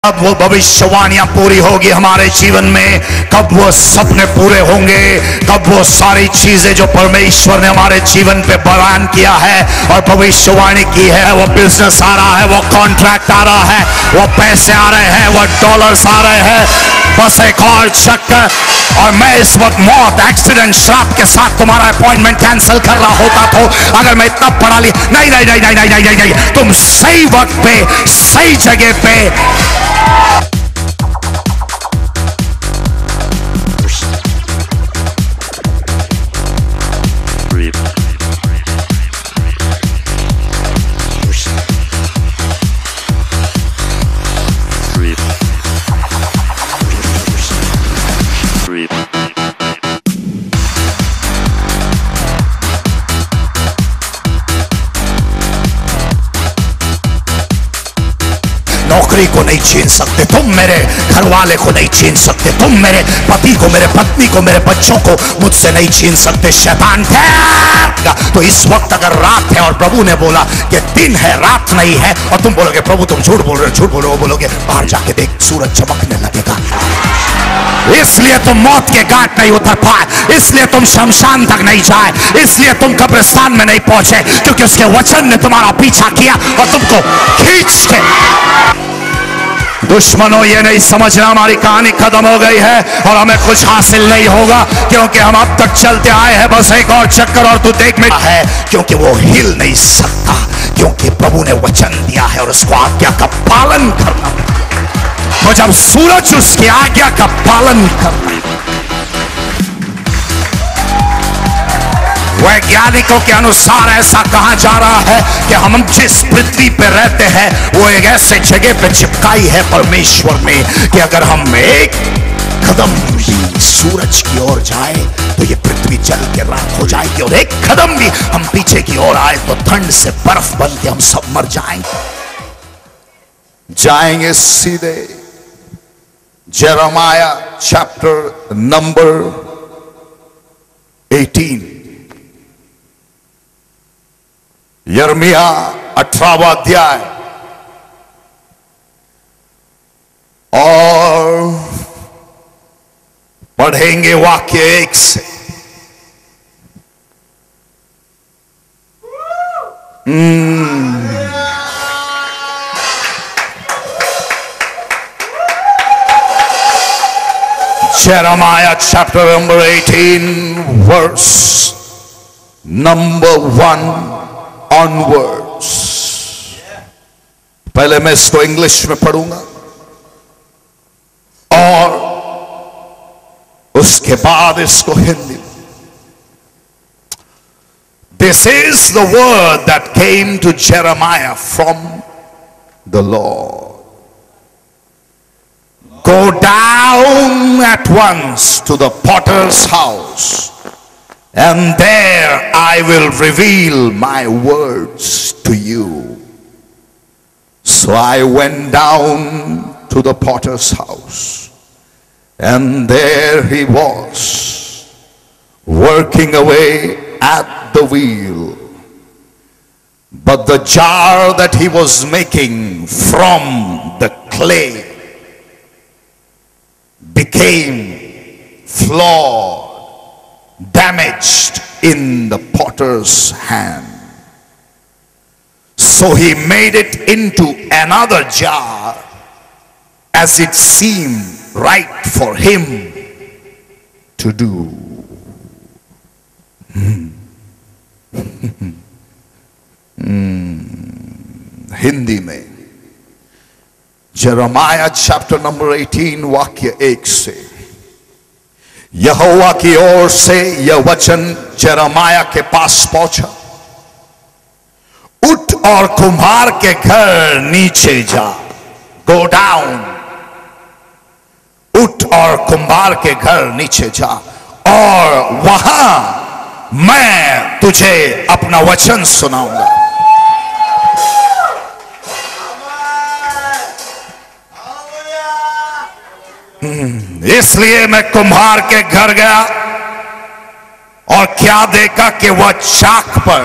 कब वो भविष्यवाणियां पूरी होगी हमारे जीवन में, कब वो सपने पूरे होंगे, कब वो सारी चीजें जो परमेश्वर ने हमारे जीवन पे बयान किया है और भविष्यवाणी की है, वो बिजनेस आ रहा है, वो कॉन्ट्रैक्ट आ रहा है, वो पैसे आ रहे हैं, वो डॉलर्स आ रहे हैं, बस एक और चक्कर और मैं इस वक्त मौत, एक्सीडेंट, श्राप के साथ तुम्हारा अपॉइंटमेंट कैंसिल कर रहा होता तो अगर मैं इतना पढ़ा ली। नहीं नहीं नहीं नहीं नहीं नहीं नहीं, नहीं, नहीं। तुम सही वक्त पे सही जगह पे। नौकरी को नहीं छीन सकते तुम, मेरे घर वाले को नहीं छीन सकते तुम, मेरे पति को, मेरे पत्नी को, मेरे बच्चों को मुझसे नहीं छीन सकते। शैतान ठहर। तो इस वक्त अगर रात है और प्रभु ने बोला कि दिन है रात नहीं है और तुम बोलोगे प्रभु तुम झूठ बोल रहे हो, झूठ बोलो, बोलोगे बाहर जाके देख सूरज चमकने लगेगा। इसलिए तुम मौत के घाट नहीं उतर पाए, इसलिए तुम शमशान तक नहीं जाए, इसलिए तुम कब्रिस्तान में नहीं पहुंचे, क्योंकि उसके वचन ने तुम्हारा पीछा किया और तुमको खींच के। दुश्मनों ये नहीं समझना हमारी कहानी खत्म हो गई है और हमें कुछ हासिल नहीं होगा, क्योंकि हम अब तक चलते आए हैं बस एक और चक्कर और तू देख में है, क्योंकि वो हिल नहीं सकता, क्योंकि प्रभु ने वचन दिया है और उसको आज्ञा का पालन करना। तो जब सूरज उसकी आज्ञा का पालन करना। वैज्ञानिकों के अनुसार ऐसा कहा जा रहा है कि हम जिस पृथ्वी पे रहते हैं वो एक ऐसे जगह पे चिपकाई है परमेश्वर ने कि अगर हम एक कदम भी सूरज की ओर जाए तो ये पृथ्वी जल के राख हो जाएगी, और एक कदम भी हम पीछे की ओर आए तो ठंड से बर्फ बन के हम सब मर जाएंगे सीधे जेरेमाया चैप्टर नंबर 18, यिर्मयाह 18वां अध्याय और पढ़ेंगे वाक्य 1 से। Jeremiah chapter number 18 verse number 1 onwards। पहले मैं इसको इंग्लिश में पढ़ूंगा और उसके बाद इसको हिंदी में। This is the word that came to Jeremiah from the Lord. Go down at once to the potter's house, and there I will reveal my words to you. So I went down to the potter's house, and there he was, working away at the wheel. But the jar that he was making from the clay became flawed, damaged in the potter's hand. So he made it into another jar as it seemed right for him to do. Hindi में Jeremiah chapter number 18 वाक्य 1 से। यहोवा की ओर से यह वचन Jeremiah के पास पहुंचा, उठ और कुम्हार के घर नीचे जा। गो डाउन, उठ और कुम्हार के घर नीचे जा और वहां मैं तुझे अपना वचन सुनाऊंगा। इसलिए मैं कुम्हार के घर गया और क्या देखा कि वह चाक पर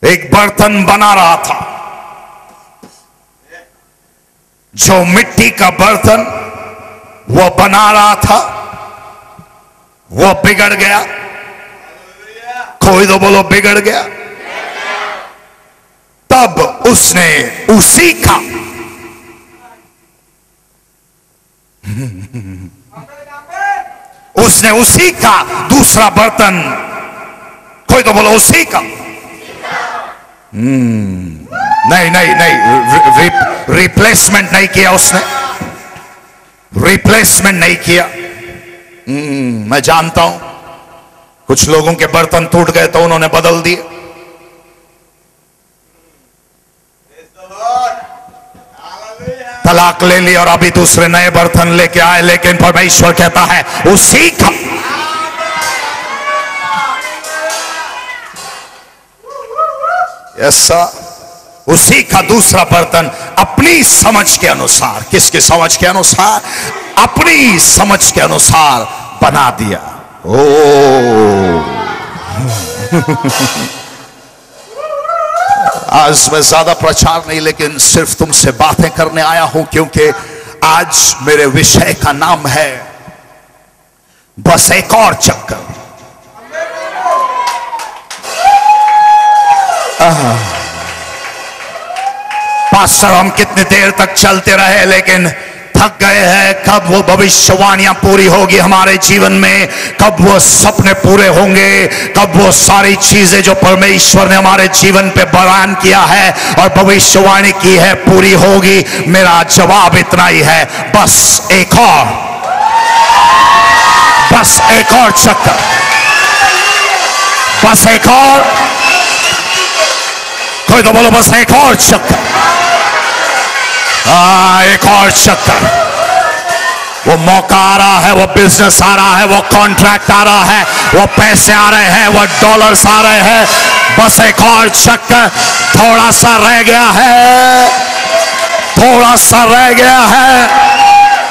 एक बर्तन बना रहा था। जो मिट्टी का बर्तन वो बना रहा था वो बिगड़ गया। कोई तो बोलो बिगड़ गया। तब उसने उसी का दूसरा बर्तन, कोई तो बोलो उसी का, नहीं, रिप्लेसमेंट नहीं किया उसने, रिप्लेसमेंट नहीं किया। मैं जानता हूं कुछ लोगों के बर्तन टूट गए तो उन्होंने बदल दिए। तलाक ले ली और अभी दूसरे नए बर्तन लेके आए, लेकिन परमेश्वर कहता है उसी का, ऐसा उसी का दूसरा बर्तन अपनी समझ के अनुसार, किसकी समझ के अनुसार? अपनी समझ के अनुसार बना दिया। आज मैं ज्यादा प्रचार नहीं, लेकिन सिर्फ तुमसे बातें करने आया हूं, क्योंकि आज मेरे विषय का नाम है बस एक और चक्कर। पास्टर हम कितनी देर तक चलते रहे, लेकिन थक गए हैं। कब वो भविष्यवाणियां पूरी होगी हमारे जीवन में, कब वो सपने पूरे होंगे, कब वो सारी चीजें जो परमेश्वर ने हमारे जीवन पे बयान किया है और भविष्यवाणी की है पूरी होगी? मेरा जवाब इतना ही है, बस एक और चक्कर, बस एक और, कोई तो बोलो बस एक और चक्कर, एक और चक्कर। वो मौका आ रहा है, वो बिजनेस आ रहा है, वो कॉन्ट्रैक्ट आ रहा है, वो पैसे आ रहे हैं, वो डॉलर्स आ रहे हैं। बस एक और चक्कर, थोड़ा सा रह गया है, थोड़ा सा रह गया है।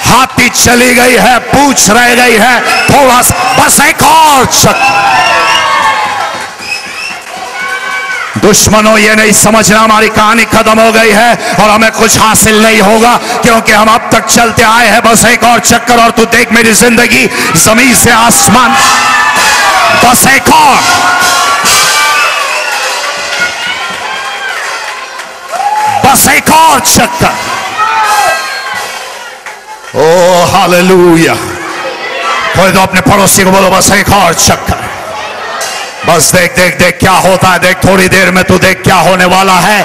हाथी चली गई है, पूंछ रह गई है, थोड़ा सा, बस एक और चक्कर। दुश्मनों ये नहीं समझना हमारी कहानी खत्म हो गई है और हमें कुछ हासिल नहीं होगा, क्योंकि हम अब तक चलते आए हैं। बस एक और चक्कर और तू देख मेरी जिंदगी जमीन से आसमान, बस एक और, बस एक और चक्कर। ओ हालेलुया। कोई तो अपने पड़ोसी को बोलो बस एक और चक्कर। बस देख देख देख क्या होता है, देख थोड़ी देर में तू देख क्या होने वाला है।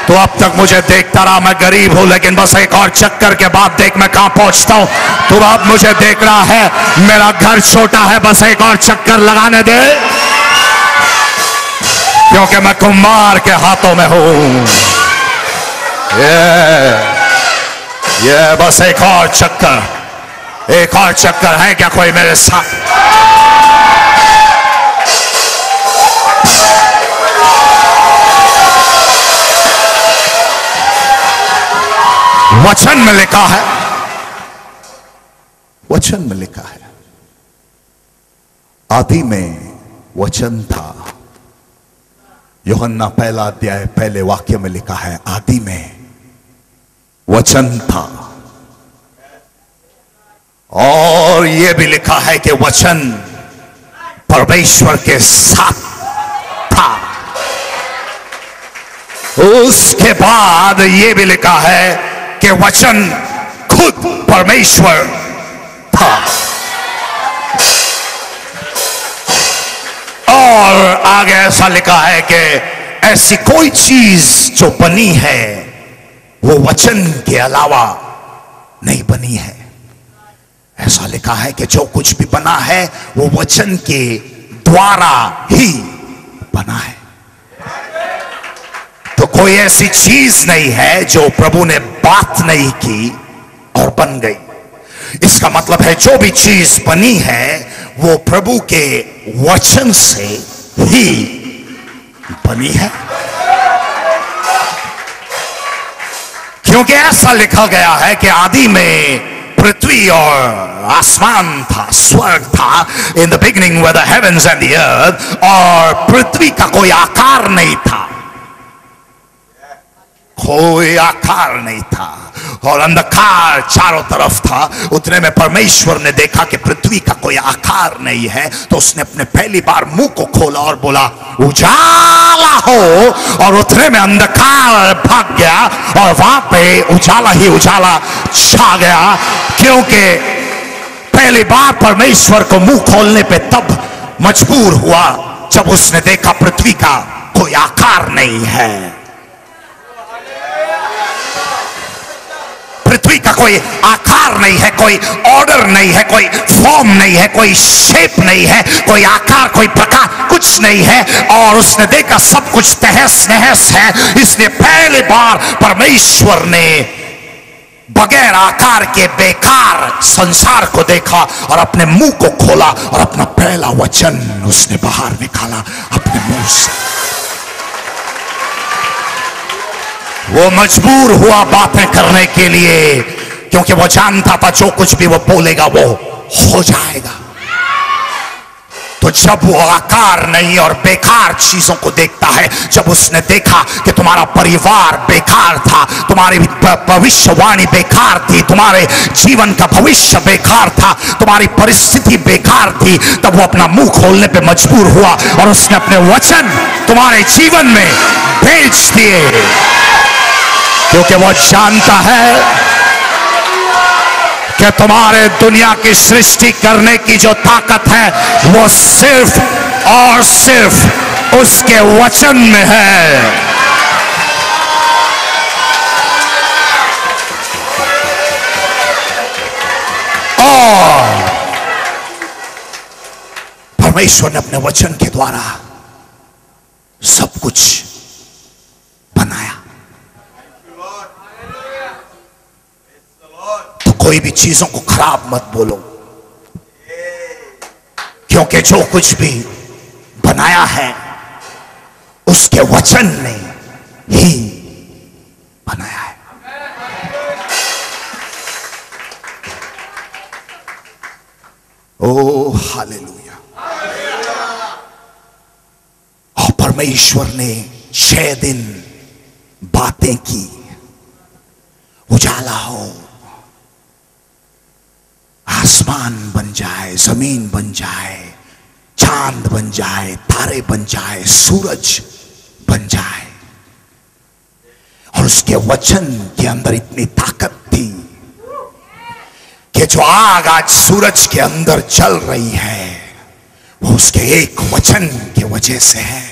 तो अब तक मुझे देखता रहा, मैं गरीब हूं, लेकिन बस एक और चक्कर के बाद देख मैं कहां पहुंचता हूं। तू अब मुझे देख रहा है, मेरा घर छोटा है, बस एक और चक्कर लगाने दे, क्योंकि मैं कुम्हार के हाथों में हूं। ये बस एक और चक्कर, एक और चक्कर है क्या कोई मेरे साथ? वचन में लिखा है, वचन में लिखा है, आदि में वचन था। यूहन्ना पहला अध्याय पहले वाक्य में लिखा है, आदि में वचन था। और यह भी लिखा है कि वचन परमेश्वर के साथ था। उसके बाद यह भी लिखा है कि वचन खुद परमेश्वर था। और आगे ऐसा लिखा है कि ऐसी कोई चीज जो बनी है वो वचन के अलावा नहीं बनी है। ऐसा लिखा है कि जो कुछ भी बना है वो वचन के द्वारा ही बना है। तो कोई ऐसी चीज नहीं है जो प्रभु ने बात नहीं की और बन गई। इसका मतलब है जो भी चीज बनी है वो प्रभु के वचन से ही बनी है, क्योंकि ऐसा लिखा गया है कि आदि में पृथ्वी और आसमान था, स्वर्ग था। In the beginning were the heavens and the earth. और पृथ्वी का कोई आकार नहीं था, कोई आकार नहीं था। और अंधकार चारों तरफ था। उतने में परमेश्वर ने देखा कि पृथ्वी का कोई आकार नहीं है, तो उसने अपने पहली बार मुंह को खोला और बोला उजाला हो, और उतने में अंधकार भाग गया और वहां पे उजाला ही उजाला छा गया। क्योंकि पहली बार परमेश्वर को मुंह खोलने पे तब मजबूर हुआ जब उसने देखा पृथ्वी का कोई आकार नहीं है, पृथ्वी का कोई आकार नहीं है, कोई ऑर्डर नहीं है, कोई फॉर्म नहीं है, कोई शेप नहीं है, कोई आकार, कोई प्रकार, कुछ नहीं है। और उसने देखा सब कुछ तहस नहस है। इसलिए पहली बार परमेश्वर ने बगैर आकार के बेकार संसार को देखा और अपने मुंह को खोला और अपना पहला वचन उसने बाहर निकाला अपने मुंह से। वो मजबूर हुआ बातें करने के लिए, क्योंकि वो जानता था जो कुछ भी वो बोलेगा वो हो जाएगा। तो जब वो आकार नहीं और बेकार चीजों को देखता है, जब उसने देखा कि तुम्हारा परिवार बेकार था, तुम्हारी भविष्यवाणी बेकार थी, तुम्हारे जीवन का भविष्य बेकार था, तुम्हारी परिस्थिति बेकार थी, तब वो अपना मुंह खोलने पे मजबूर हुआ और उसने अपने वचन तुम्हारे जीवन में भेज दिए। क्योंकि वो जानता है कि तुम्हारे दुनिया की सृष्टि करने की जो ताकत है वो सिर्फ और सिर्फ उसके वचन में है। और परमेश्वर ने अपने वचन के द्वारा सब कुछ बनाया। कोई भी चीजों को खराब मत बोलो, क्योंकि जो कुछ भी बनाया है उसके वचन ने ही बनाया है। ओ हालेलुया। और परमेश्वर ने 6 दिन बातें की, उजाला हो, आसमान बन जाए, जमीन बन जाए, चांद बन जाए, तारे बन जाए, सूरज बन जाए। और उसके वचन के अंदर इतनी ताकत थी कि जो आग आज सूरज के अंदर जल रही है वो उसके एक वचन की वजह से है।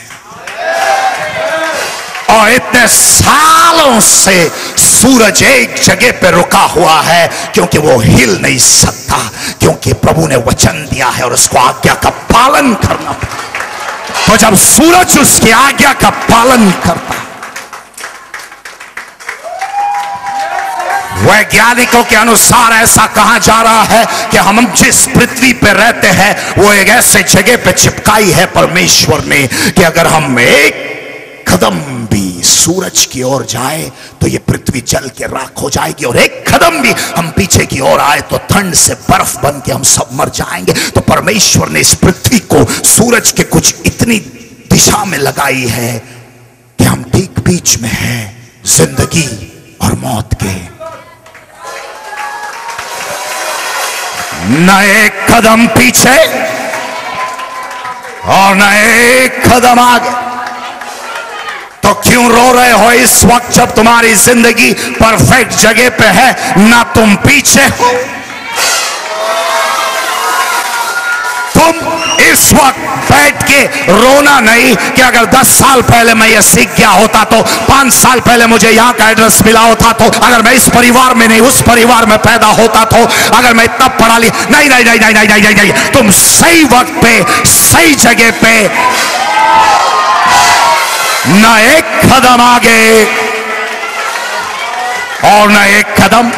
और इतने सालों से सूरज एक जगह पे रुका हुआ है क्योंकि वो हिल नहीं सकता, क्योंकि प्रभु ने वचन दिया है और उसको आज्ञा का पालन करना। तो जब सूरज उसकी आज्ञा का पालन करता, वैज्ञानिकों के अनुसार ऐसा कहा जा रहा है कि हम जिस पृथ्वी पे रहते हैं वो एक ऐसे जगह पे चिपकाई है परमेश्वर ने कि अगर हम एक कदम भी सूरज की ओर जाए तो ये पृथ्वी जल के राख हो जाएगी, और एक कदम भी हम पीछे की ओर आए तो ठंड से बर्फ बन के हम सब मर जाएंगे। तो परमेश्वर ने इस पृथ्वी को सूरज के कुछ इतनी दिशा में लगाई है कि हम ठीक बीच में हैं जिंदगी और मौत के। न एक कदम पीछे और न एक कदम आगे। तो क्यों रो रहे हो इस वक्त जब तुम्हारी जिंदगी परफेक्ट जगह पे है? ना तुम पीछे हो, तुम इस वक्त बैठ के रोना नहीं कि अगर 10 साल पहले मैं ये सीख गया होता तो, 5 साल पहले मुझे यहाँ का एड्रेस मिला होता तो, अगर मैं इस परिवार में नहीं उस परिवार में पैदा होता तो, अगर मैं इतना पढ़ा लिया। नहीं नहीं नहीं नहीं नहीं नहीं नहीं, तुम सही वक्त पे सही जगह पे, न एक कदम आगे और न एक कदम,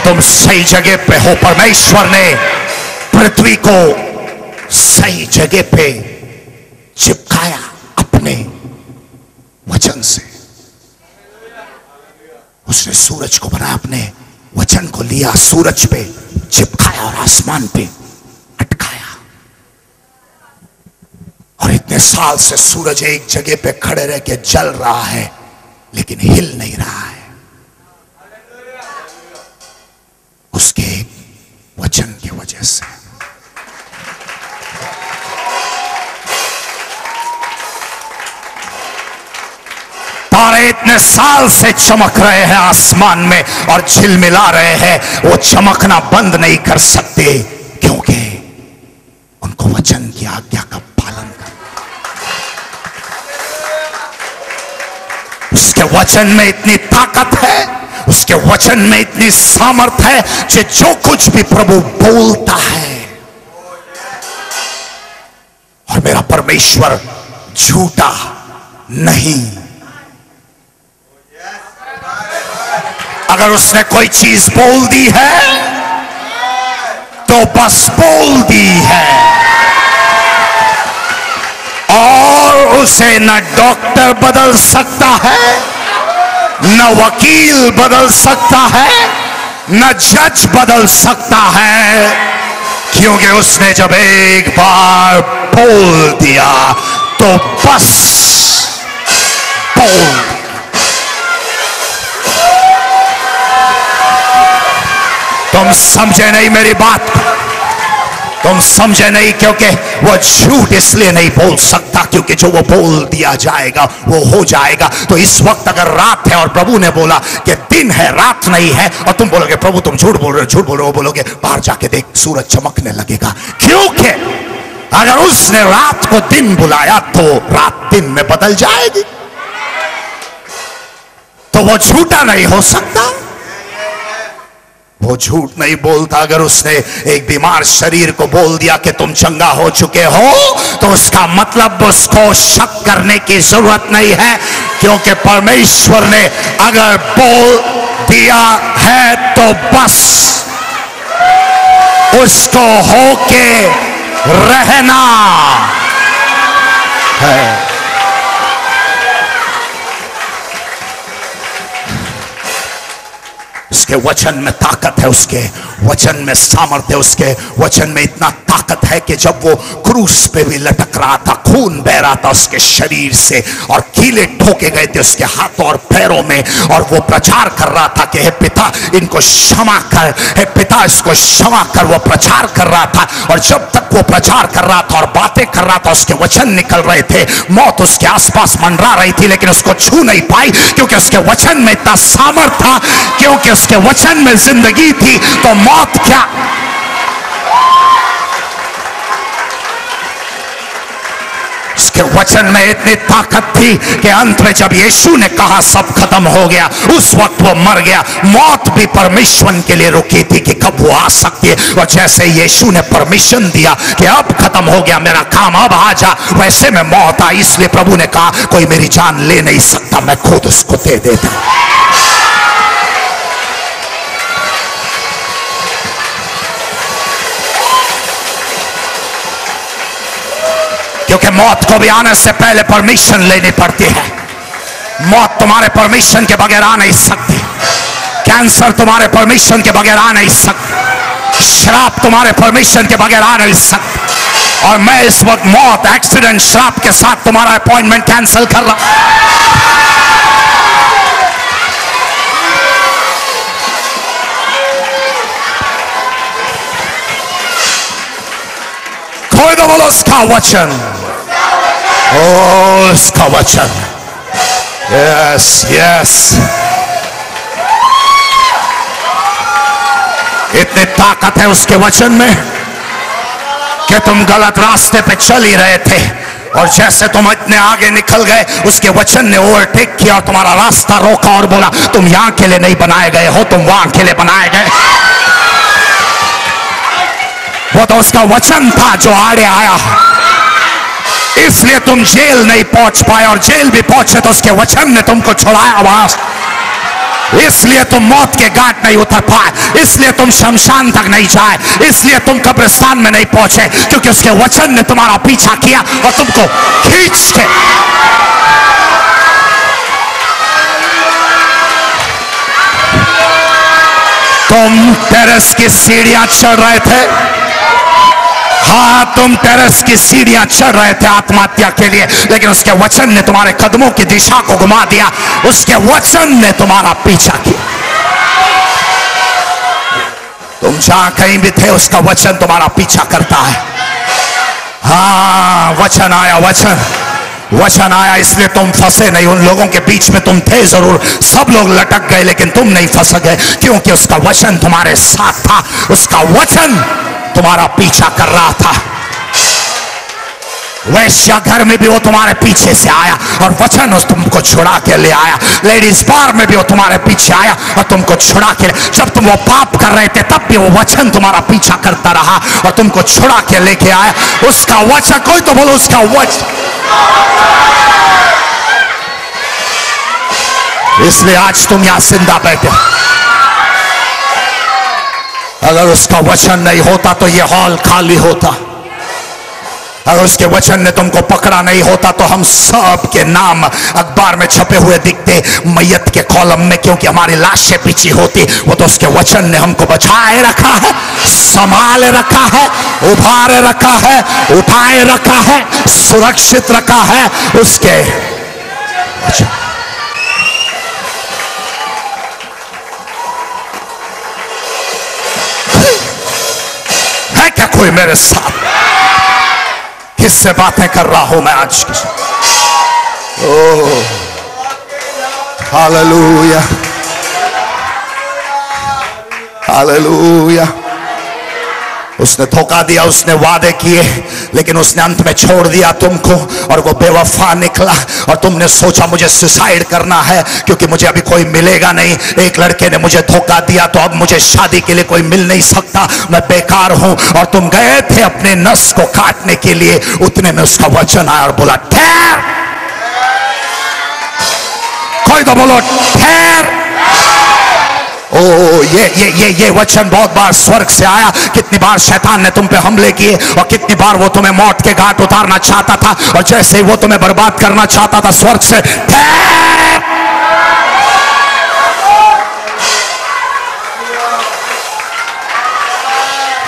तुम सही जगह पे हो। परमेश्वर ने पृथ्वी को सही जगह पे चिपकाया अपने वचन से। उसने सूरज को बनाया, अपने वचन को लिया, सूरज पे चिपकाया और आसमान पे अटकाया। और इतने साल से सूरज एक जगह पे खड़े रह के जल रहा है लेकिन हिल नहीं रहा है। यस। तारे इतने साल से चमक रहे हैं आसमान में और झिलमिला रहे हैं, वो चमकना बंद नहीं कर सकते, क्योंकि उनको वचन की आज्ञा का पालन कर। उसके वचन में इतनी ताकत है, उसके वचन में इतनी सामर्थ है कि जो कुछ भी प्रभु बोलता है, और मेरा परमेश्वर झूठा नहीं। अगर उसने कोई चीज बोल दी है तो बस बोल दी है, और उसे न डॉक्टर बदल सकता है, न वकील बदल सकता है, न जज बदल सकता है, क्योंकि उसने जब एक बार बोल दिया तो बस बोल। तुम समझे नहीं मेरी बात, तुम समझे नहीं, क्योंकि वो झूठ इसलिए नहीं बोल सकता क्योंकि जो वो बोल दिया जाएगा वो हो जाएगा। तो इस वक्त अगर रात है और प्रभु ने बोला कि दिन है रात नहीं है, और तुम बोलोगे प्रभु तुम झूठ बोल रहे हो, झूठ बोल रहे हो, बोलोगे बाहर जाके देख सूरज चमकने लगेगा, क्योंकि अगर उसने रात को दिन बुलाया तो रात दिन में बदल जाएगी। तो वो झूठा नहीं हो सकता, वो झूठ नहीं बोलता। अगर उसने एक बीमार शरीर को बोल दिया कि तुम चंगा हो चुके हो, तो उसका मतलब उसको शक करने की जरूरत नहीं है, क्योंकि परमेश्वर ने अगर बोल दिया है तो बस उसको होके रहना है। उसके वचन में ताकत है, उसके वचन में सामर्थ्य है, उसके वचन में इतना ताकत है कि जब वो क्रूस पे भी लटक रहा था, खून बह रहा था उसके शरीर से, और कीले ठोके गए थे उसके हाथों और पैरों में, और वो प्रचार कर रहा था कि हे पिता इनको क्षमा कर, हे पिता इसको क्षमा कर। वो प्रचार कर रहा था, और जब तक वो प्रचार कर रहा था और बातें कर रहा था, उसके वचन निकल रहे थे। मौत उसके आसपास मंडरा रही थी, लेकिन उसको छू नहीं पाई, क्योंकि उसके वचन में इतना सामर्थ था, क्योंकि उसके वचन में जिंदगी थी। तो मौत क्या, उसके वचन में इतनी ताकत थी कि अंत में जब यीशु ने कहा सब खत्म हो गया, उस वक्त वो मर गया। मौत भी परमिशन के लिए रुकी थी कि कब वो आ सकती है, और जैसे यीशु ने परमिशन दिया कि अब खत्म हो गया मेरा काम, अब आ जा, वैसे में मौत आई। इसलिए प्रभु ने कहा कोई मेरी जान ले नहीं सकता, मैं खुद उसको दे देता। क्योंकि मौत को भी आने से पहले परमिशन लेनी पड़ती है। मौत तुम्हारे परमिशन के बगैर आ नहीं सकती, कैंसर तुम्हारे परमिशन के बगैर आ नहीं सकती, श्राप तुम्हारे परमिशन के बगैर आ नहीं सकती। और मैं इस वक्त मौत, एक्सीडेंट, श्राप के साथ तुम्हारा अपॉइंटमेंट कैंसिल कर रहा हूं। खोल दो, बोलो उसका वचन, ओ उसका वचन, यस यस। इतनी ताकत है उसके वचन में कि तुम गलत रास्ते पे चल ही रहे थे, और जैसे तुम इतने आगे निकल गए, उसके वचन ने ओवरटेक किया और तुम्हारा रास्ता रोका और बोला तुम यहां के लिए नहीं बनाए गए हो, तुम वहां के लिए बनाए गए। वो तो उसका वचन था जो आड़े आया, इसलिए तुम जेल नहीं पहुंच पाए, और जेल भी पहुंचे तो उसके वचन ने तुमको छुड़ाया वहां। इसलिए तुम मौत के घाट नहीं उतर पाए, इसलिए तुम शमशान तक नहीं जाए, इसलिए तुम कब्रिस्तान में नहीं पहुंचे, क्योंकि उसके वचन ने तुम्हारा पीछा किया और तुमको खींच के तुम टेरेस की सीढ़ियां चढ़ रहे थे। हाँ, तुम टेरेस की सीढ़ियां चढ़ रहे थे आत्महत्या के लिए, लेकिन उसके वचन ने तुम्हारे कदमों की दिशा को घुमा दिया, उसके वचन ने तुम्हारा पीछा किया। तुम जहां कहीं भी थे उसका वचन तुम्हारा पीछा करता है। हाँ, वचन आया, वचन आया, इसलिए तुम फंसे नहीं। उन लोगों के बीच में तुम थे जरूर, सब लोग लटक गए, लेकिन तुम नहीं फंस गए, क्योंकि उसका वचन तुम्हारे साथ था। उसका वचन तुम्हारा पीछा कर रहा था। वैश्या घर में भी वो तुम्हारे पीछे से आया और वचन उस तुमको छुड़ा के ले आया। लेडीज बार में भी वो तुम्हारे पीछे आया और तुमको छुड़ा के, जब तुम वो पाप कर रहे थे तब भी वो वचन तुम्हारा पीछा करता रहा और तुमको छुड़ा के लेके आया। उसका वचन, कोई तो बोलो उसका वचन। इसलिए आज तुम यहां जिंदा बैठे। अगर उसका वचन नहीं होता तो ये हॉल खाली होता। अगर उसके वचन ने तुमको पकड़ा नहीं होता तो हम सब के नाम अखबार में छपे हुए दिखते मैयत के कॉलम में, क्योंकि हमारी लाशें पीछे होती। वो तो उसके वचन ने हमको बचाए रखा है, संभाले रखा है, उभारे रखा है, उठाए रखा है, सुरक्षित रखा है उसके वचन। है क्या कोई मेरे साथ? किससे बातें कर रहा हूं मैं आज? Oh hallelujah, hallelujah. उसने धोखा दिया, उसने वादे किए, लेकिन उसने अंत में छोड़ दिया तुमको और वो बेवफा निकला। और तुमने सोचा मुझे सुसाइड करना है क्योंकि मुझे अभी कोई मिलेगा नहीं। एक लड़के ने मुझे धोखा दिया तो अब मुझे शादी के लिए कोई मिल नहीं सकता, मैं बेकार हूं। और तुम गए थे अपने नस को काटने के लिए, उतने में उसका वचन आया और बोला ठहर। कोई तो बोलो ठहर। ओ ये वचन बहुत बार स्वर्ग से आया। कितनी बार शैतान ने तुम पे हमले किए और कितनी बार वो तुम्हें मौत के घाट उतारना चाहता था, और जैसे ही वो तुम्हें बर्बाद करना चाहता था स्वर्ग से ठहर।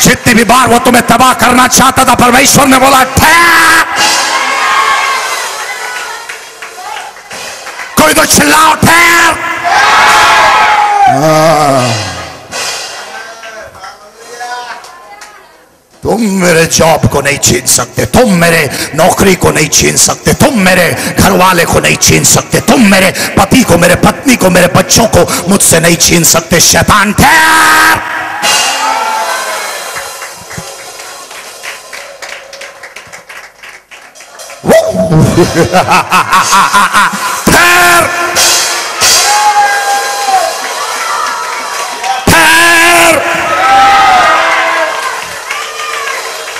जितनी भी बार वो तुम्हें तबाह करना चाहता था परमेश्वर ने बोला ठहर। कोई तो चिल्लाओ ठहर। तुम मेरे जॉब को नहीं छीन सकते, तुम मेरे नौकरी को नहीं छीन सकते, तुम मेरे घर वाले को नहीं छीन सकते, तुम मेरे पति को, मेरे पत्नी को, मेरे बच्चों को मुझसे नहीं छीन सकते। शैतान ठहर। ठहर।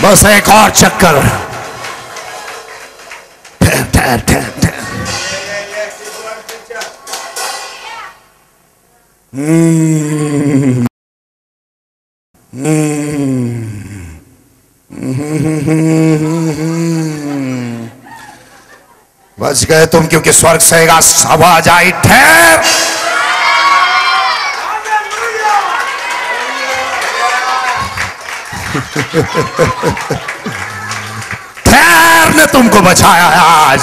बस एक और चक्कर। ठहर ठहर ठहर ठहर। बच गए तुम, क्योंकि स्वर्ग से एक आवाज आई ठहर। ठहर ने तुमको बचाया है आज।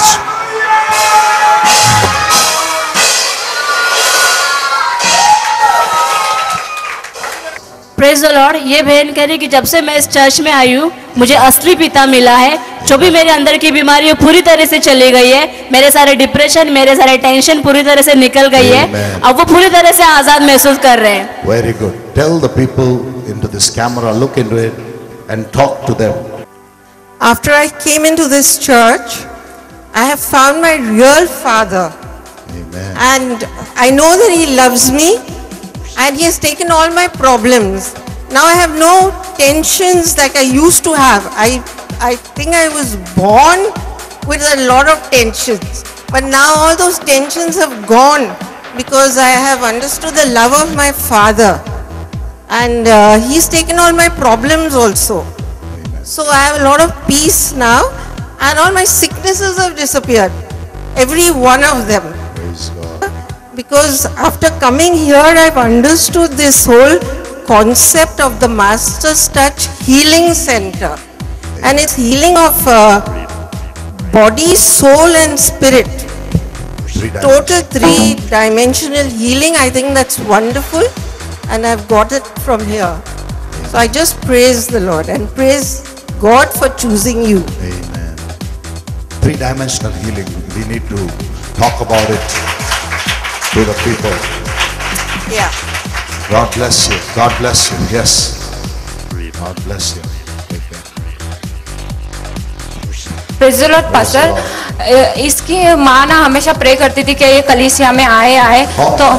Praise the Lord. ये बहन कह रही कि जब से मैं इस चर्च में आई हूँ मुझे असली पिता मिला है। जो भी मेरे अंदर की बीमारी है पूरी तरह से चली गई है। मेरे सारे डिप्रेशन, मेरे सारे टेंशन पूरी तरह से निकल गई है। अब वो पूरी तरह से आजाद महसूस कर रहे हैं। Very good. Tell the people into this camera, look into it and talk to them. After I came into this church, I have found my real father. Amen. And I know that he loves me and he has taken all my problems. Now I have no tensions like I used to have. I think I was born with a lot of tensions, but now all those tensions have gone because I have understood the love of my father. And he's taken all my problems also. Amen. So I have a lot of peace now and all my sicknesses have disappeared. Every one of them. Praise God. Because after coming here I've understood this whole concept of the Master's Touch Healing Center. Amen. And it's healing of body, soul and spirit. Total three-dimensional healing. I think that's wonderful. And I've got it from here. So I just praise the Lord and praise God for choosing you. Amen. Three-dimensional healing. We need to talk about it to the people. Yeah. God bless you. God bless you. Yes. God bless you. Take care. Praise the Lord pastor. इसकी माँ ना हमेशा pray करती थी कि ये कलीसिया में आए तो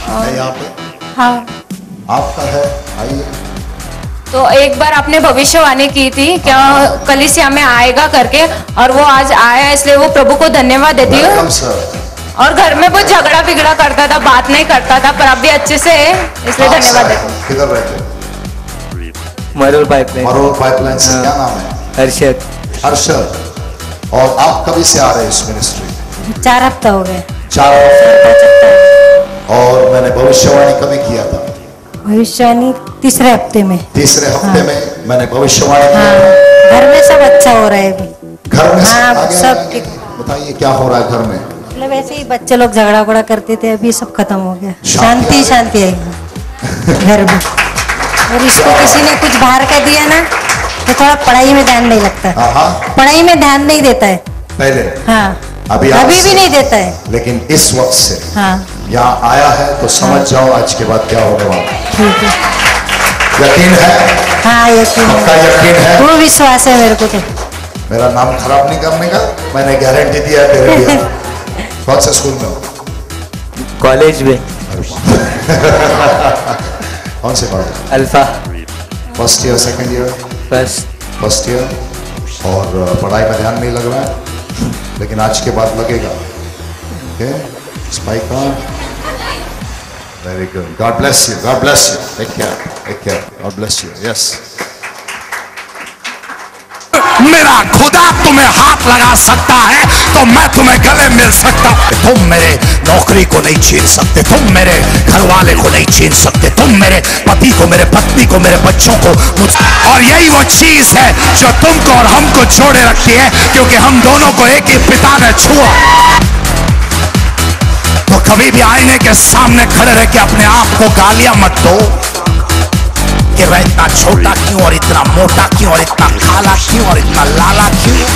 मैं यहाँ पे हाँ आपका है, आइए। तो एक बार आपने भविष्यवाणी की थी क्या कलीसिया में आएगा करके, और वो आज आया, इसलिए वो प्रभु को धन्यवाद देती हूँ। Welcome sir. और घर में कुछ झगड़ा बिगड़ा करता था, बात नहीं करता था, पर अब भी अच्छे से है, इसलिए धन्यवाद देती हूँ। किधर रहते? मरोल पाइपलाइन। मरोल पाइपलाइन से। क्या नाम है? हर्षद। हर्षद। और आप कभी से आ रहे हैं इस मिनिस्ट्री? 4 हफ्ता हो गए। 4 हफ्ते। और मैंने भविष्यवाणी कभी किया था? भविष्यवाणी तीसरे हफ्ते में। तीसरे हफ्ते में मैंने भविष्यवाणी की। घर में सब अच्छा हो रहा है अभी। घर में सब ठीक। बताइए क्या हो रहा है घर में? मतलब ऐसे ही बच्चे लोग झगड़ा वगड़ा करते थे, अभी सब खत्म हो गया, शांति शांति आई घर में। और इसको किसी ने कुछ बाहर का दिया ना तो थोड़ा पढ़ाई में ध्यान नहीं लगता, पढ़ाई में ध्यान नहीं देता है पहले। हाँ अभी भी नहीं देता है, लेकिन इस वक्त से हाँ यहाँ आया है तो समझ जाओ आज के बाद क्या होने वाला। ठीक है। यकीन है? हाँ यकीन है। पक्का यकीन है? वो विश्वास है मेरे को। तो मेरा नाम खराब नहीं करने का मैंने गारंटी दिया है तेरे लिए। कौन से स्कूल में हो? कॉलेज में। कौन से college? Alpha. First year, second year? First year. और पढ़ाई में ध्यान नहीं लग रहा है, लेकिन आज के बाद लगेगा। Okay, spike on. Very good. God bless you. God bless you. Take care. Take care. God bless you. Yes. मेरा खुदा तुम्हें हाथ लगा सकता है तो मैं तुम्हें गले मिल सकता। तुम मेरे नौकरी को नहीं छीन सकते, तुम मेरे घर वाले को नहीं छीन सकते, तुम मेरे पति को, मेरे पत्नी को, मेरे बच्चों को और यही वो चीज है जो तुमको और हमको जोड़े रखती है, क्योंकि हम दोनों को एक ही पिता ने छुआ। तो कभी भी आईने के सामने खड़े रह के अपने आप को गालियां मत दो कि मैं इतना छोटा क्यों और इतना मोटा क्यों और इतना काला क्यों और इतना लाला क्यों।